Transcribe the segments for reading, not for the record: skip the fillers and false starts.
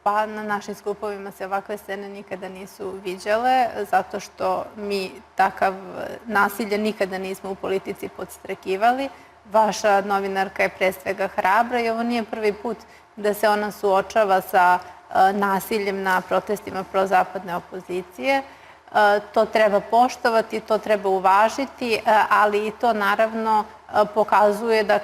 Pa na našim skupovima se ovakve scene nikada nisu viđale, zato što mi takav nasilje nikada nismo u politici podstrekivali. Vaša novinarka je pre svega hrabra i ovo nije prvi put da se ona suočava sa nasiljem na protestima prozapadne opozicije. To treba poštovati, to treba uvažiti, ali i to naravno pokazuje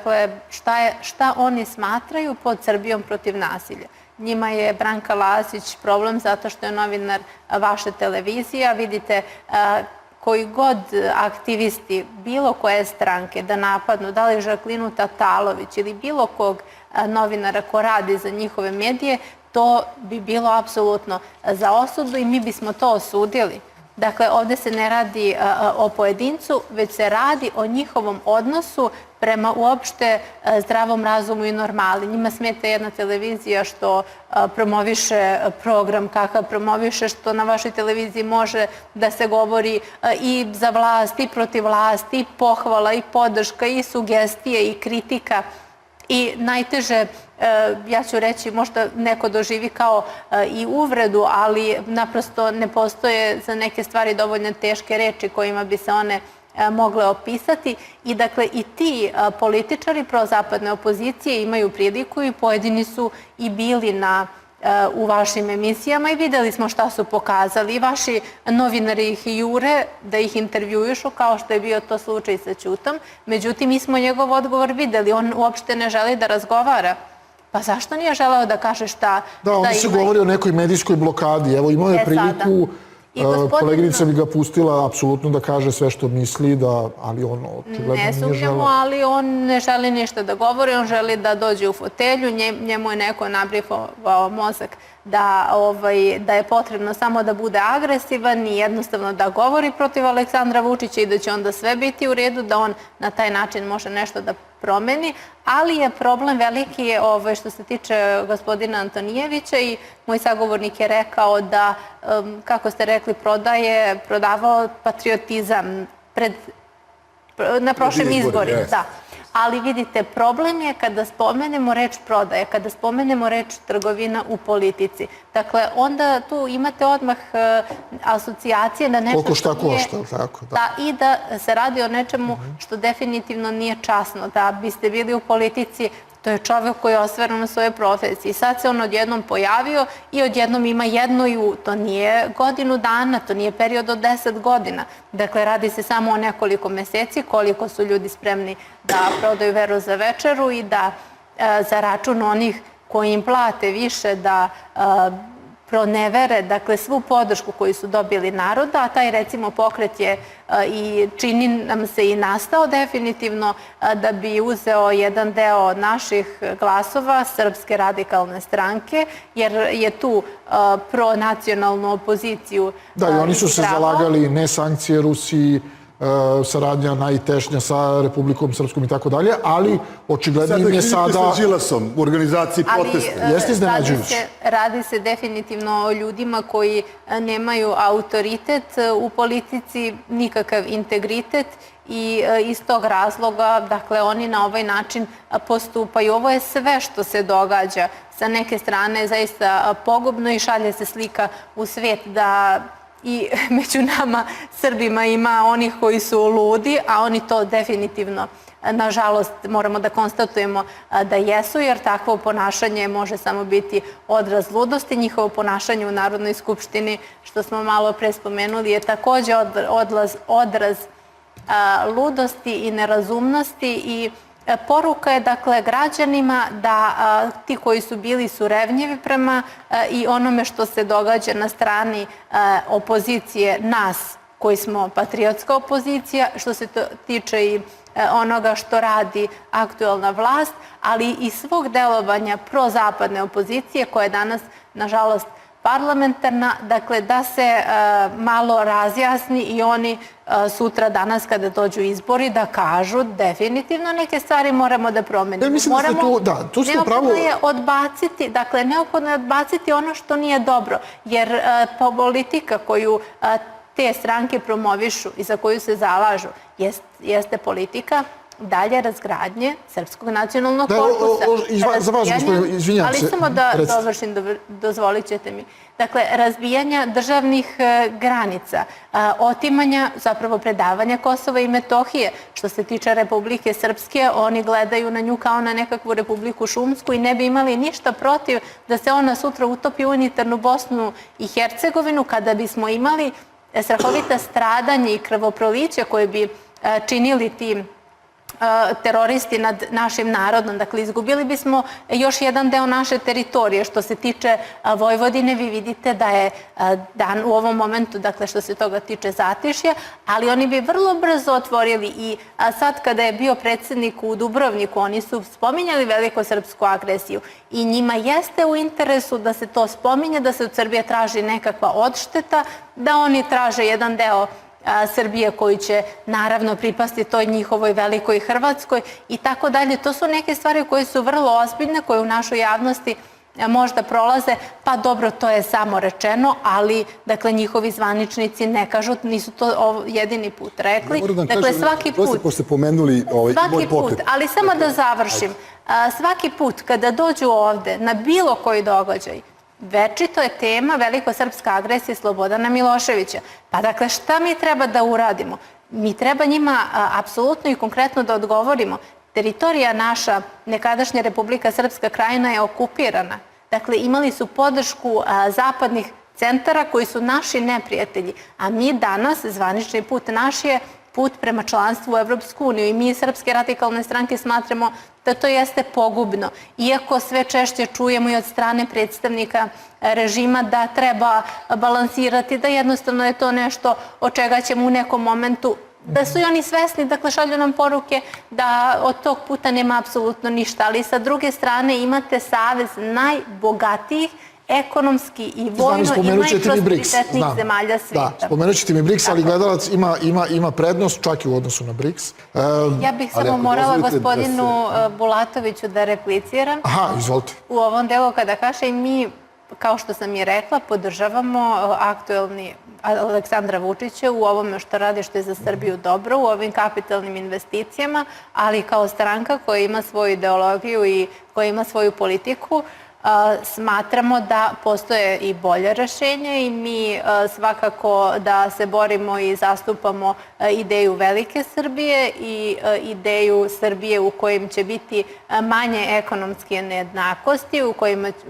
šta oni smatraju pod Srbijom protiv nasilja. Njima je Branka Lazić problem zato što je novinar vaše televizije, a vidite koji god aktivisti bilo koje stranke da napadnu, da li Žaklinu Tatalović ili bilo kog novinara ko radi za njihove medije, to bi bilo apsolutno za osudu i mi bismo to osudili. Dakle, ovde se ne radi o pojedincu, već se radi o njihovom odnosu prema uopšte zdravom razumu i normali. Njima smeta jedna televizija što promoviše program kakav promoviše, što na vašoj televiziji može da se govori i za vlast, i protiv vlasti, i pohvala, i podrška, i sugestije, i kritika. I najteže, ja ću reći, možda neko doživi kao i uvredu, ali naprosto ne postoje za neke stvari dovoljno teške reči kojima bi se one mogle opisati. I dakle, i ti političari prozapadne opozicije imaju priliku i pojedini su i bili u vašim emisijama i videli smo šta su pokazali. I vaši novinari ih jure da ih intervjujušu, kao što je bio to slučaj sa Ćutom. Međutim, mi smo njegov odgovor videli. On uopšte ne želi da razgovara. Pa zašto nije želeo da kaže šta da, onda se govori o nekoj medijskoj blokadi. Evo, imao je priliku, koleginica bi ga pustila apsolutno da kaže sve što misli, ali on očigledno nije želeo. Ne sumnjamo, ali on ne želi ništa da govori, on želi da dođe u fotelju, njemu je neko nabrifovao mozak da je potrebno samo da bude agresivan i jednostavno da govori protiv Aleksandra Vučića i da će onda sve biti u redu, da on na taj način može nešto da promeni, ali je problem veliki što se tiče gospodina Antonijevića i moj sagovornik je rekao da, kako ste rekli, prodavao patriotizam na prošlim izborima. Ali vidite, problem je kada spomenemo reč prodaje, kada spomenemo reč trgovina u politici. Dakle, onda tu imate odmah asocijacije na nešto koliko šta košta, tako da. I da se radi o nečemu što definitivno nije časno. Da biste bili u politici, to je čovek koji je ostvaren na svojoj profesiji. Sad se on odjednom pojavio i odjednom ima to nije godinu dana, to nije period od 10 godina. Dakle, radi se samo o nekoliko meseci, koliko su ljudi spremni da prodaju veru za večeru i da za račun onih koji im plate više da pronevere, dakle, svu podršku koju su dobili naroda, a taj, recimo, pokret je i čini nam se i nastao definitivno da bi uzeo jedan deo naših glasova Srpske radikalne stranke, jer je tu pronacionalnu opoziciju da, i oni su se zalagali ne sankcije Rusiji, saradnja najtešnja sa Republikom Srpskom i tako dalje, ali očigledno im je sada... Sada sa Đilasom u organizaciji protesta. Jeste iznenađujući? Radi se definitivno o ljudima koji nemaju autoritet u politici, nikakav integritet i iz tog razloga, dakle, oni na ovaj način postupaju. Ovo je sve što se događa sa neke strane zaista pogubno i šalje se slika u svet da i među nama Srbima ima onih koji su ludi, a oni to definitivno, nažalost, moramo da konstatujemo da jesu, jer takvo ponašanje može samo biti odraz ludosti. Njihovo ponašanje u Narodnoj skupštini, što smo malo pre spomenuli, je takođe odraz ludosti i nerazumnosti i poruka je, dakle, građanima da ti koji su bili su revnjivi prema i onome što se događa na strani opozicije, nas koji smo patriotska opozicija, što se tiče i onoga što radi aktuelna vlast, ali i svog delovanja prozapadne opozicije koja je danas, nažalost, parlamentarna, dakle, da se malo razjasni i oni sutra, danas, kada dođu izbori, da kažu definitivno neke stvari moramo da promenimo. Neophodno je odbaciti, dakle, neophodno je odbaciti ono što nije dobro, jer politika koju te stranke promovišu i za koju se zalažu jeste politika dalje razgradnje srpskog nacionalnog korpusa. Za vas, gospodine, izvinjam se. Ali samo da dovršim, dozvolit ćete mi. Dakle, razbijanja državnih granica, otimanja, zapravo predavanja Kosova i Metohije. Što se tiče Republike Srpske, oni gledaju na nju kao na nekakvu Republiku Šumsku i ne bi imali ništa protiv da se ona sutra utopi u unitarnu Bosnu i Hercegovinu, kada bismo imali strahovita stradanja i krvoproliće koje bi činili ti teroristi nad našim narodom. Dakle, izgubili bismo još jedan deo naše teritorije. Što se tiče Vojvodine, vi vidite da je dan u ovom momentu, dakle, što se toga tiče zatišja, ali oni bi vrlo brzo otvorili i sad kada je bio predsjednik u Dubrovniku, oni su spominjali velikosrpsku agresiju i njima jeste u interesu da se to spominje, da se od Srbije traži nekakva odšteta, da oni traže jedan deo Srbije koji će naravno pripasti toj njihovoj velikoj Hrvatskoj i tako dalje. To su neke stvari koje su vrlo ozbiljne, koje u našoj javnosti možda prolaze, pa dobro, to je samo rečeno, ali dakle njihovi zvaničnici ne kažu, nisu to jedini put rekli. Dakle, svaki put, svaki put, ali samo da završim, svaki put kada dođu ovde na bilo koji događaj, večito je tema velikosrpska agresija Slobodana Miloševića. Pa dakle, šta mi treba da uradimo? Mi treba njima apsolutno i konkretno da odgovorimo. Teritorija naša, nekadašnja Republika Srpska Krajina, je okupirana. Dakle, imali su podršku zapadnih centara koji su naši neprijatelji. A mi danas, zvanični put naš je put prema članstvu u Evropsku uniju i mi iz Srpske radikalne stranke smatramo da to jeste pogubno. Iako sve češće čujemo i od strane predstavnika režima da treba balansirati, da jednostavno je to nešto od čega ćemo u nekom momentu, da su i oni svesni, dakle šalju nam poruke da od tog puta nema apsolutno ništa. Ali sa druge strane imate savez najbogatijih ekonomski i vojno i najprosperitetnijih zemalja svijeta. Da, spomenut ćete mi BRICS, ali gledalac ima prednost čak i u odnosu na BRICS. Ja bih samo morala gospodinu Bulatoviću da repliciram. Aha, izvolite. U ovom delu kada kaže, mi, kao što sam i rekla, podržavamo aktuelni Aleksandra Vučića u ovome što radi, što je za Srbiju dobro, u ovim kapitalnim investicijama, ali kao stranka koja ima svoju ideologiju i koja ima svoju politiku, smatramo da postoje i bolje rešenje i mi svakako da se borimo i zastupamo ideju velike Srbije i ideju Srbije u kojim će biti manje ekonomske nejednakosti,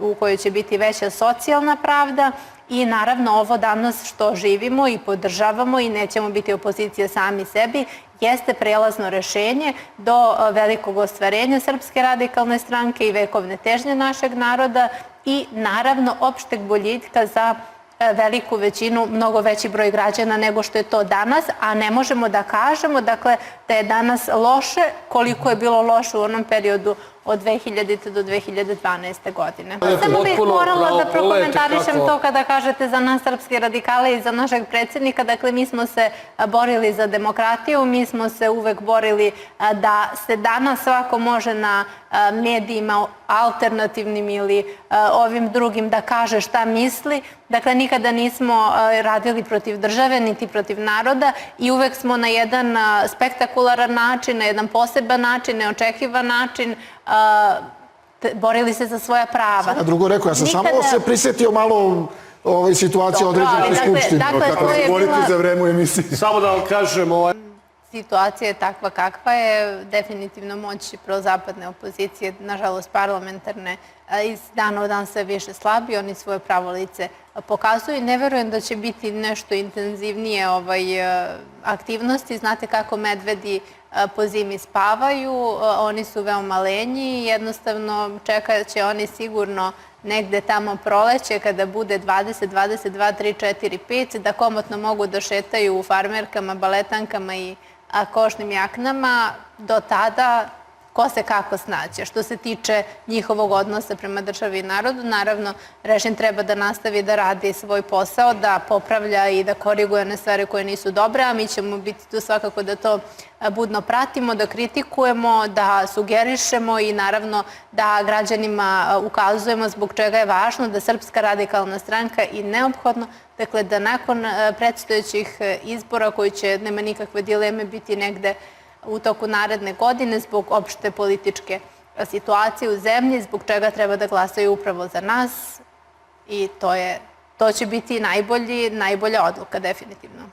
u kojoj će biti veća socijalna pravda i naravno ovo danas što živimo i podržavamo i nećemo biti opozicija sami sebi, jeste prelazno rešenje do velikog ostvarenja Srpske radikalne stranke i vekovne težnje našeg naroda i naravno opšteg boljitka za veliku većinu, mnogo veći broj građana nego što je to danas, a ne možemo da kažemo dakle, da je danas loše koliko je bilo loše u onom periodu od 2000. do 2012. godine. Samo bih morala da prokomentarišem to kada kažete za nas srpske radikale i za našeg predsjednika. Dakle, mi smo se borili za demokratiju, mi smo se uvek borili da se danas svako može na medijima alternativnim ili ovim drugim da kaže šta misli. Dakle, nikada nismo radili protiv države, niti protiv naroda i uvek smo na jedan spektakularan način, na jedan poseban način, neočekivan način borili se za svoja prava. A drugo rekao, ja sam samo se prisjetio malo situacije određenih u Skupštini. Kako se borite za vreme u emisiji? Samo da vam kažem, situacija je takva kakva je, definitivno moć prozapadne opozicije, nažalost parlamentarne, iz dana u dan sve više slabi, oni svoje pravo lice pokazuju. Ne verujem da će biti nešto intenzivnije aktivnosti. Znate kako medvedi po zimi spavaju, oni su veoma lenji i jednostavno čekat će oni sigurno negde tamo proleće kada bude 20, 22, 3, 4, 5, da komotno mogu da šetaju u farmerkama, baletankama i košnim jaknama. Do tada ko se kako snaće. Što se tiče njihovog odnosa prema državi i narodu, naravno, režim treba da nastavi da radi svoj posao, da popravlja i da koriguje one stvari koje nisu dobre, a mi ćemo biti tu svakako da to budno pratimo, da kritikujemo, da sugerišemo i naravno da građanima ukazujemo zbog čega je važno da Srpska radikalna stranka i neophodno, dakle da nakon predstojećih izbora koji će, nema nikakve dileme, biti negde u toku naredne godine zbog opšte političke situacije u zemlji, zbog čega treba da glasaju upravo za nas i to će biti najbolja odluka definitivno.